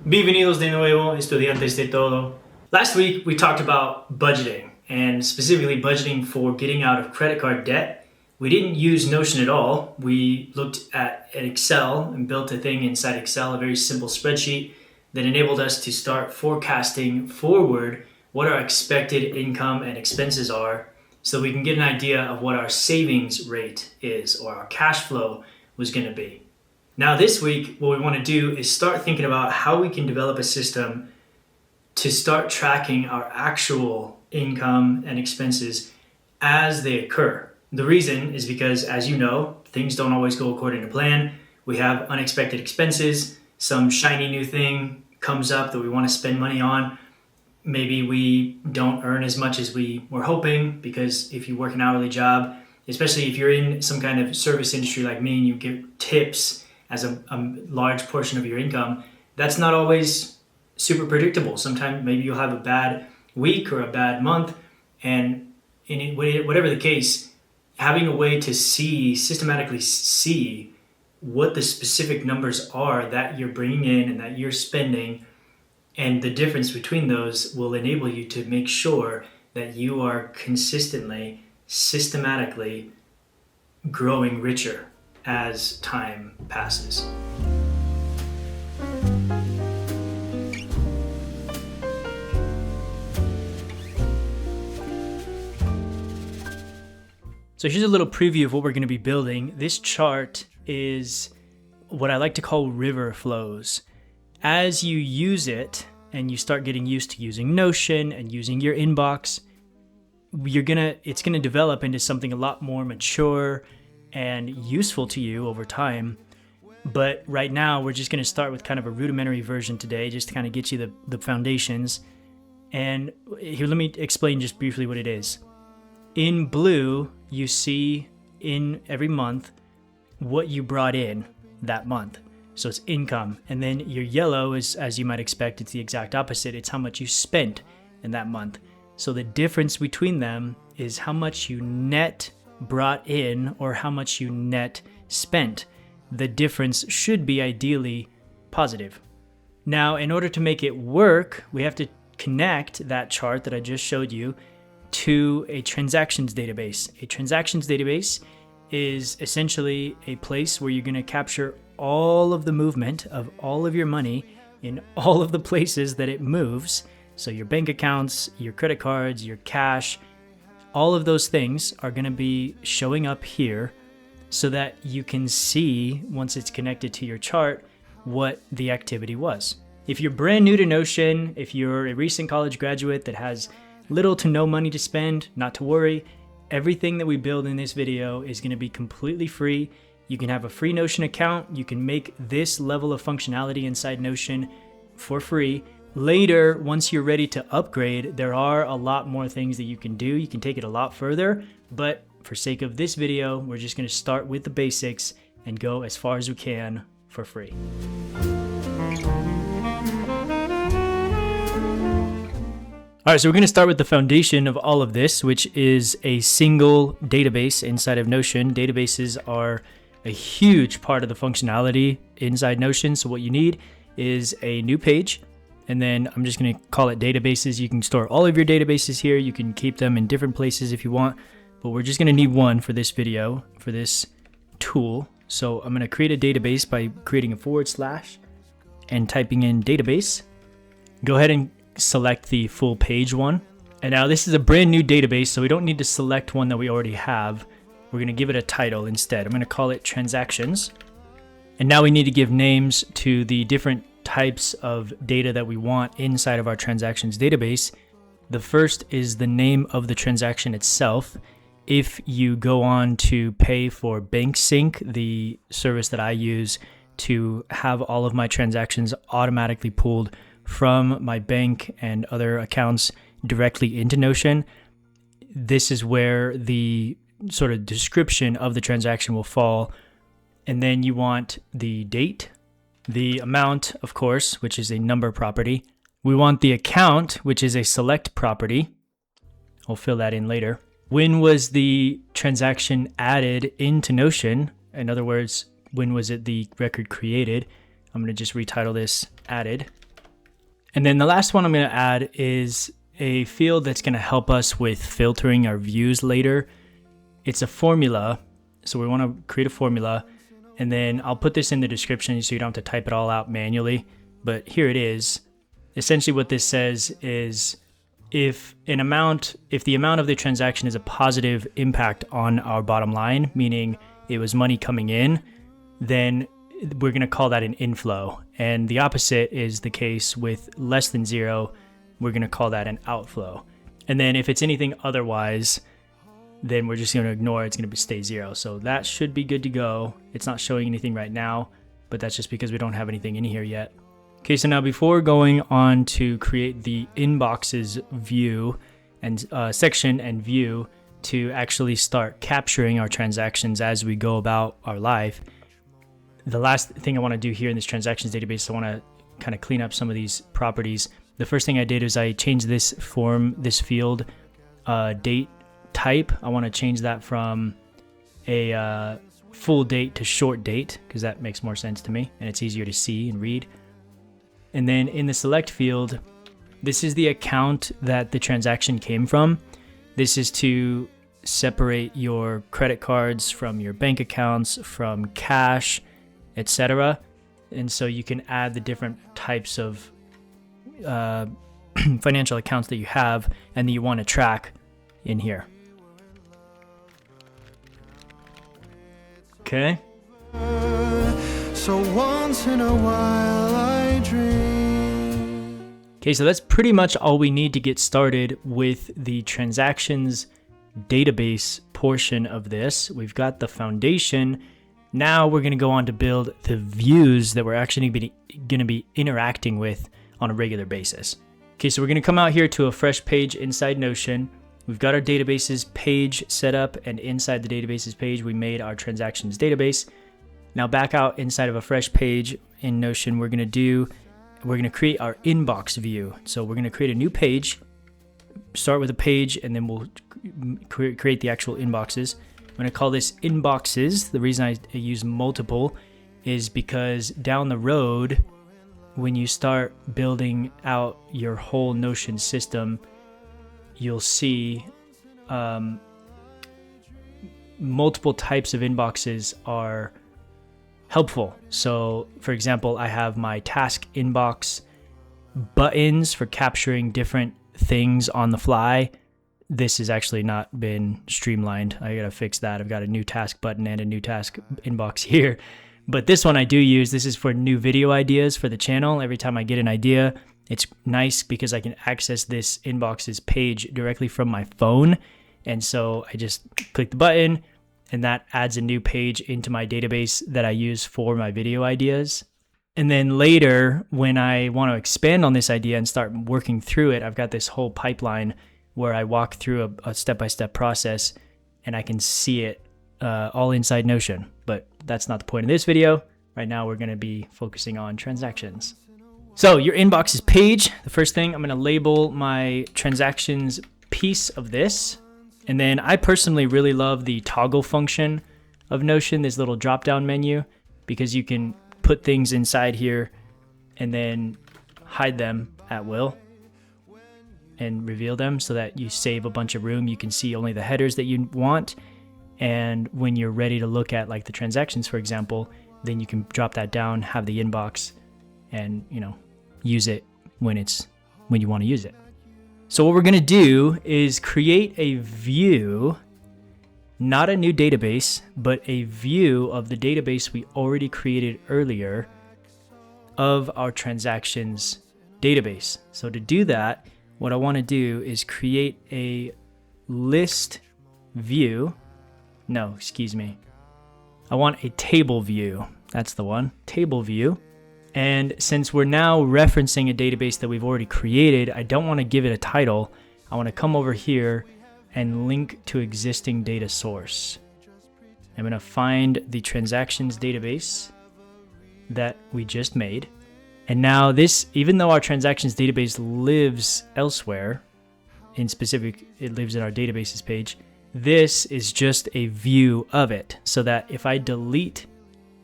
Bienvenidos de nuevo, estudiantes de todo. Last week we talked about budgeting, and specifically budgeting for getting out of credit card debt. We didn't use Notion at all. We looked at Excel and built a thing inside Excel, a very simple spreadsheet that enabled us to start forecasting forward what our expected income and expenses are so we can get an idea of what our savings rate is or our cash flow was going to be. Now this week, what we want to do is start thinking about how we can develop a system to start tracking our actual income and expenses as they occur. The reason is because, as you know, things don't always go according to plan. We have unexpected expenses, some shiny new thing comes up that we want to spend money on. Maybe we don't earn as much as we were hoping, because if you work an hourly job, especially if you're in some kind of service industry like me and you get tips as a large portion of your income, that's not always super predictable. Sometimes maybe you'll have a bad week or a bad month, and whatever the case, having a way to systematically see what the specific numbers are that you're bringing in and that you're spending, and the difference between those will enable you to make sure that you are consistently, systematically growing richer as time passes. So here's a little preview of what we're going to be building. This chart is what I like to call river flows. As you use it and you start getting used to using Notion and using your inbox, it's gonna develop into something a lot more mature and useful to you over time. But right now we're just going to start with kind of a rudimentary version today, just to kind of get you the foundations. And here, let me explain just briefly what it is. In blue, you see in every month what you brought in that month. So it's income. And then your yellow is, as you might expect, it's the exact opposite. It's how much you spent in that month. So the difference between them is how much you net brought in or how much you net spent. The difference should be ideally positive. Now, in order to make it work, we have to connect that chart that I just showed you to a transactions database. A transactions database is essentially a place where you're going to capture all of the movement of all of your money in all of the places that it moves. So your bank accounts, your credit cards, your cash, all of those things are going to be showing up here so that you can see, once it's connected to your chart, what the activity was. If you're brand new to Notion, if you're a recent college graduate that has little to no money to spend, not to worry. Everything that we build in this video is going to be completely free. You can have a free Notion account. You can make this level of functionality inside Notion for free. Later, once you're ready to upgrade, there are a lot more things that you can do. You can take it a lot further, but for sake of this video, we're just going to start with the basics and go as far as we can for free. All right, so we're going to start with the foundation of all of this, which is a single database inside of Notion. Databases are a huge part of the functionality inside Notion. So what you need is a new page. And then I'm just going to call it databases. You can store all of your databases here. You can keep them in different places if you want, but we're just going to need one for this video, for this tool. So I'm going to create a database by creating a / and typing in database. Go ahead and select the full page one. And now this is a brand new database, so we don't need to select one that we already have. We're going to give it a title instead. I'm going to call it transactions. And now we need to give names to the different types of data that we want inside of our transactions database. The first is the name of the transaction itself. If you go on to pay for BankSync, the service that I use to have all of my transactions automatically pulled from my bank and other accounts directly into Notion, this is where the sort of description of the transaction will fall. And then you want the date, the amount, of course, which is a number property. We want the account, which is a select property. I'll fill that in later. When was the transaction added into Notion? In other words, when was it the record created? I'm going to just retitle this added. And then the last one I'm going to add is a field that's going to help us with filtering our views later. It's a formula. So we want to create a formula, and then I'll put this in the description so you don't have to type it all out manually. But here it is. Essentially what this says is if the amount of the transaction is a positive impact on our bottom line, meaning it was money coming in, then we're going to call that an inflow. And the opposite is the case with less than 0. We're going to call that an outflow. And then if it's anything otherwise, then we're just going to ignore it. It's going to stay 0. So that should be good to go. It's not showing anything right now, but that's just because we don't have anything in here yet. Okay, so now before going on to create the inboxes view and section and view to actually start capturing our transactions as we go about our life, the last thing I want to do here in this transactions database, I want to kind of clean up some of these properties. The first thing I did is I changed this field date type. I want to change that from a full date to short date because that makes more sense to me and it's easier to see and read. And then in the select field, this is the account that the transaction came from. This is to separate your credit cards from your bank accounts, from cash, etc. And so you can add the different types of financial accounts that you have and that you want to track in here. Okay. So once in a while I dream. Okay, so that's pretty much all we need to get started with the transactions database portion of this. We've got the foundation. Now we're going to go on to build the views that we're actually going to be interacting with on a regular basis. Okay, so we're going to come out here to a fresh page inside Notion. We've got our databases page set up, and inside the databases page, we made our transactions database. Now back out inside of a fresh page in Notion, we're going to create our inbox view. So we're going to create a new page, start with a page, and then we'll create the actual inboxes. I'm going to call this inboxes. The reason I use multiple is because down the road, when you start building out your whole Notion system, you'll see multiple types of inboxes are helpful. So for example, I have my task inbox buttons for capturing different things on the fly. This has actually not been streamlined. I gotta fix that. I've got a new task button and a new task inbox here. But this one I do use. This is for new video ideas for the channel. Every time I get an idea, it's nice because I can access this inboxes page directly from my phone. And so I just click the button and that adds a new page into my database that I use for my video ideas. And then later, when I want to expand on this idea and start working through it, I've got this whole pipeline where I walk through a step-by-step process and I can see it all inside Notion. But that's not the point of this video. Right now, we're going to be focusing on transactions. So your inboxes page, the first thing, I'm going to label my transactions piece of this. And then I personally really love the toggle function of Notion, this little drop-down menu, because you can put things inside here and then hide them at will and reveal them so that you save a bunch of room. You can see only the headers that you want. And when you're ready to look at like the transactions, for example, then you can drop that down, have the inbox, and use it when you want to use it. So what we're going to do is create a view, not a new database, but a view of the database we already created earlier of our transactions database. So to do that, what I want to do is create a list view. No, excuse me. I want a table view. That's the one, table view. And since we're now referencing a database that we've already created, I don't want to give it a title. I want to come over here and link to existing data source. I'm going to find the transactions database that we just made. And now this, even though our transactions database lives elsewhere, in specific, it lives in our databases page, this is just a view of it. So that if I delete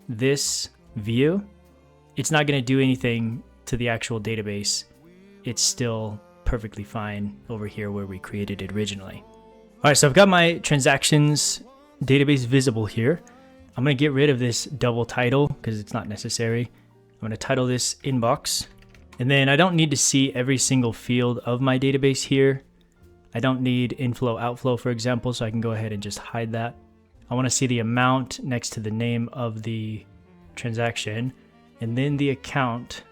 this view, it's not going to do anything to the actual database. it's still perfectly fine over here where we created it originally. All right, so I've got my transactions database visible here. I'm going to get rid of this double title because it's not necessary. I'm going to title this inbox. And then I don't need to see every single field of my database here. I don't need inflow, outflow, for example, so I can go ahead and just hide that. I want to see the amount next to the name of the transaction, and then the account,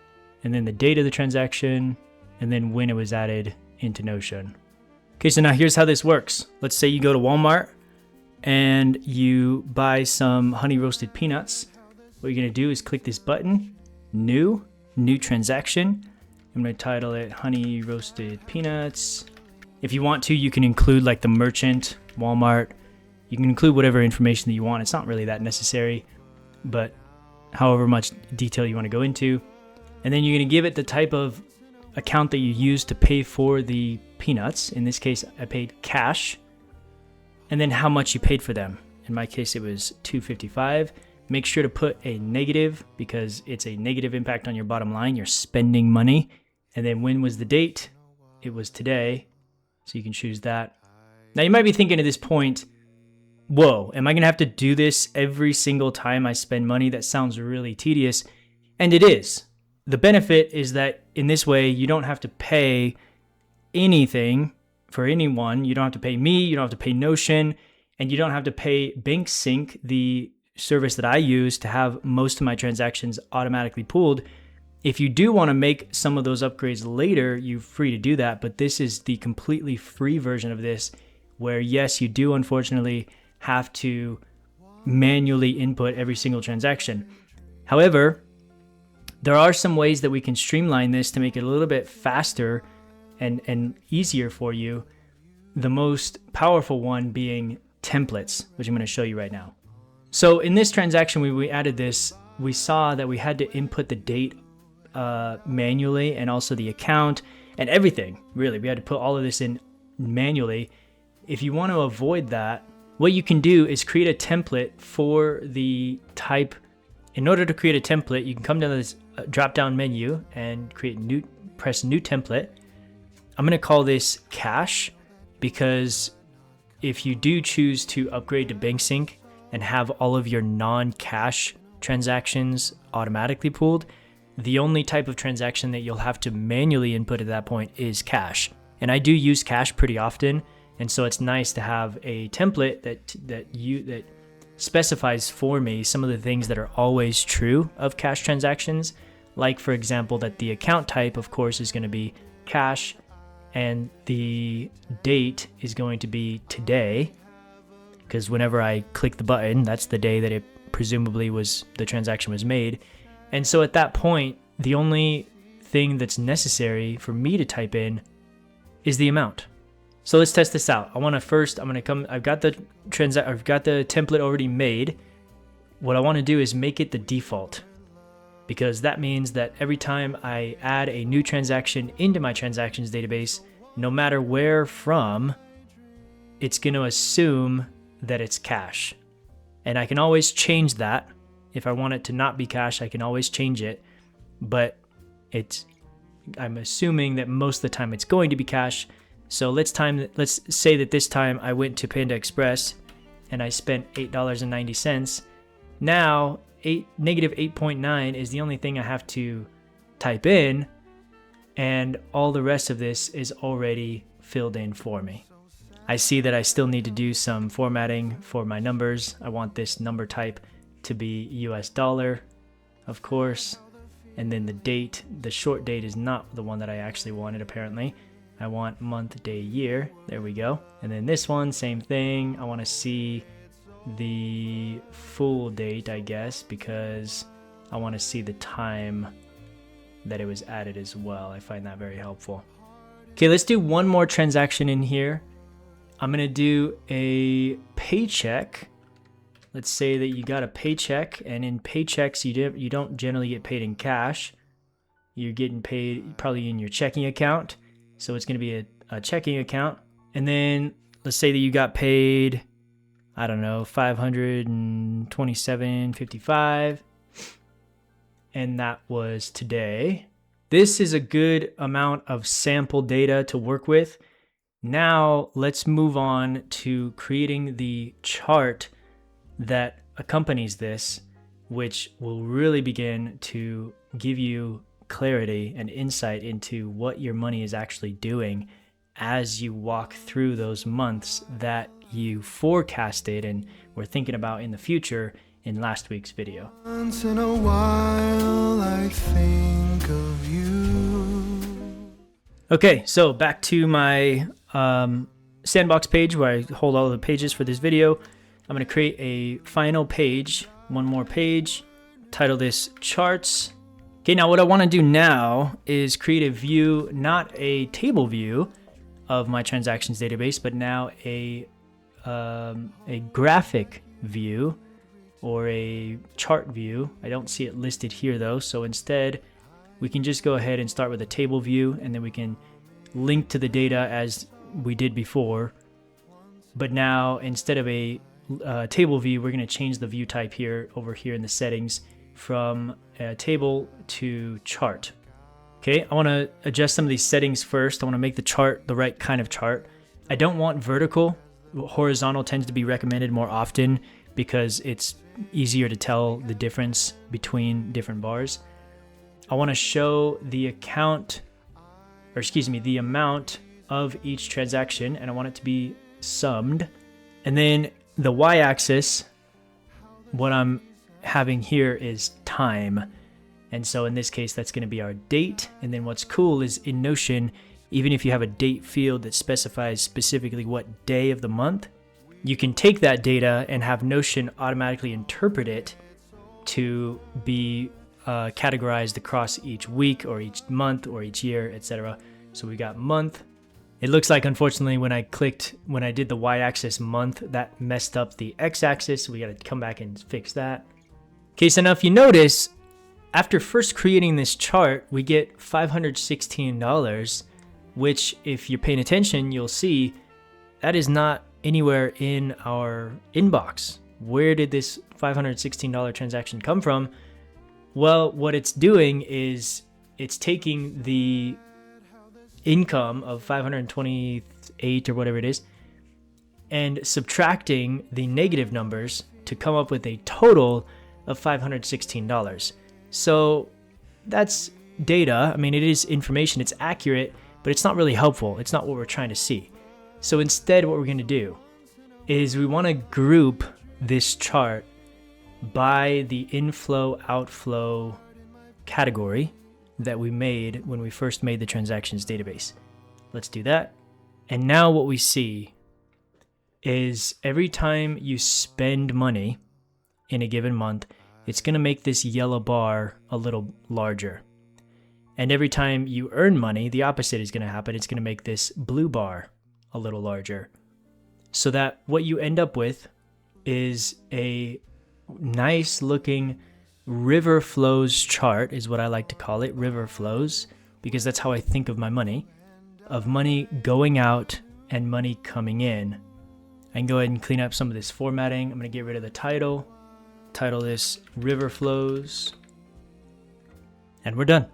and then the date of the transaction, and then when it was added into Notion. Okay, so now here's how this works. Let's say you go to Walmart and you buy some honey roasted peanuts. What you're going to do is click this button, new transaction. I'm going to title it honey roasted peanuts. If you want to, you can include like the merchant, Walmart. You can include whatever information that you want. It's not really that necessary, but however much detail you want to go into. And then you're going to give it the type of account that you use to pay for the peanuts. In this case, I paid cash. And then how much you paid for them. In my case, it was $2.55. Make sure to put a negative because it's a negative impact on your bottom line. You're spending money. And then when was the date? It was today. So you can choose that. Now you might be thinking at this point, whoa, am I going to have to do this every single time I spend money? That sounds really tedious. And it is. The benefit is that in this way, you don't have to pay anything for anyone. You don't have to pay me. You don't have to pay Notion. And you don't have to pay BankSync, the service that I use to have most of my transactions automatically pooled. If you do want to make some of those upgrades later, you're free to do that. But this is the completely free version of this where, yes, you do unfortunately have to manually input every single transaction. However, there are some ways that we can streamline this to make it a little bit faster and easier for you. The most powerful one being templates, which I'm going to show you right now. So in this transaction, we added this, we saw that we had to input the date manually and also the account and everything. Really, we had to put all of this in manually. If you want to avoid that, what you can do is create a template for the type. In order to create a template, you can come down to this drop-down menu and press new template. I'm going to call this cash because if you do choose to upgrade to BankSync and have all of your non-cash transactions automatically pooled, the only type of transaction that you'll have to manually input at that point is cash. And I do use cash pretty often, and so it's nice to have a template that specifies for me some of the things that are always true of cash transactions. Like, for example, that the account type, of course, is going to be cash, and the date is going to be today, because whenever I click the button, that's the day that it presumably the transaction was made. And so at that point, the only thing that's necessary for me to type in is the amount. So let's test this out. I've got the template already made. What I want to do is make it the default, because that means that every time I add a new transaction into my transactions database, no matter where from, it's going to assume that it's cash. And I can always change that. If I want it to not be cash, I can always change it. But I'm assuming that most of the time it's going to be cash. So let's say that this time I went to Panda Express and I spent $8.90. Now negative 8.9 is the only thing I have to type in, and all the rest of this is already filled in for me. I see that I still need to do some formatting for my numbers. I want this number type to be US dollar, of course. And then the date, the short date is not the one that I actually wanted apparently. I want month, day, year. There we go. And then this one, same thing. I want to see the full date, I guess, because I want to see the time that it was added as well. I find that very helpful. Okay, let's do one more transaction in here. I'm going to do a paycheck. Let's say that you got a paycheck, and in paychecks, you don't generally get paid in cash. You're getting paid probably in your checking account. So it's going to be a checking account. And then let's say that you got paid, I don't know, $527.55. And that was today. this is a good amount of sample data to work with. Now let's move on to creating the chart that accompanies this, which will really begin to give you clarity and insight into what your money is actually doing as you walk through those months that you forecasted and were thinking about in the future in last week's video. Once in a while I think of you. Okay, so back to my sandbox page where I hold all of the pages for this video. I'm going to create a final page, one more page, title this charts. Okay, now what I want to do now is create a view, not a table view of my transactions database, but now a graphic view or a chart view. I don't see it listed here though, so instead we can just go ahead and start with a table view, and then we can link to the data as we did before. But now instead of a table view, we're going to change the view type here over here in the settings from table to chart. Okay, I want to adjust some of these settings first. I want to make the chart the right kind of chart. I don't want vertical. Horizontal tends to be recommended more often because it's easier to tell the difference between different bars. I want to show the amount of each transaction, and I want it to be summed. And then the y-axis, what I'm having here is time. And so in this case, that's going to be our date. And then what's cool is in Notion, even if you have a date field that specifies specifically what day of the month, you can take that data and have Notion automatically interpret it to be categorized across each week or each month or each year, etc. So we got month. It looks like, unfortunately, when I did the y-axis month, that messed up the x-axis. So we got to come back and fix that. Okay, so now if you notice, after first creating this chart, we get $516, which if you're paying attention, you'll see that is not anywhere in our inbox. Where did this $516 transaction come from? Well, what it's doing is it's taking the income of 528 or whatever it is and subtracting the negative numbers to come up with a total of $516. So that's data. I mean, it is information, it's accurate, but it's not really helpful. It's not what we're trying to see. So instead, what we're going to do is we want to group this chart by the inflow outflow category that we made when we first made the transactions database. Let's do that. And now what we see is every time you spend money in a given month, it's going to make this yellow bar a little larger. And every time you earn money, the opposite is going to happen. It's going to make this blue bar a little larger. So that what you end up with is a nice looking river flows chart, is what I like to call it, river flows, because that's how I think of my money, of money going out and money coming in. I can go ahead and clean up some of this formatting. I'm going to get rid of the title this River Flows, and we're done.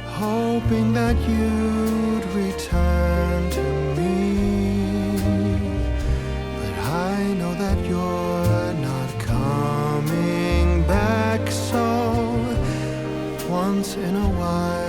Hoping that you'd return to me, but I know that you're not coming back, so once in a while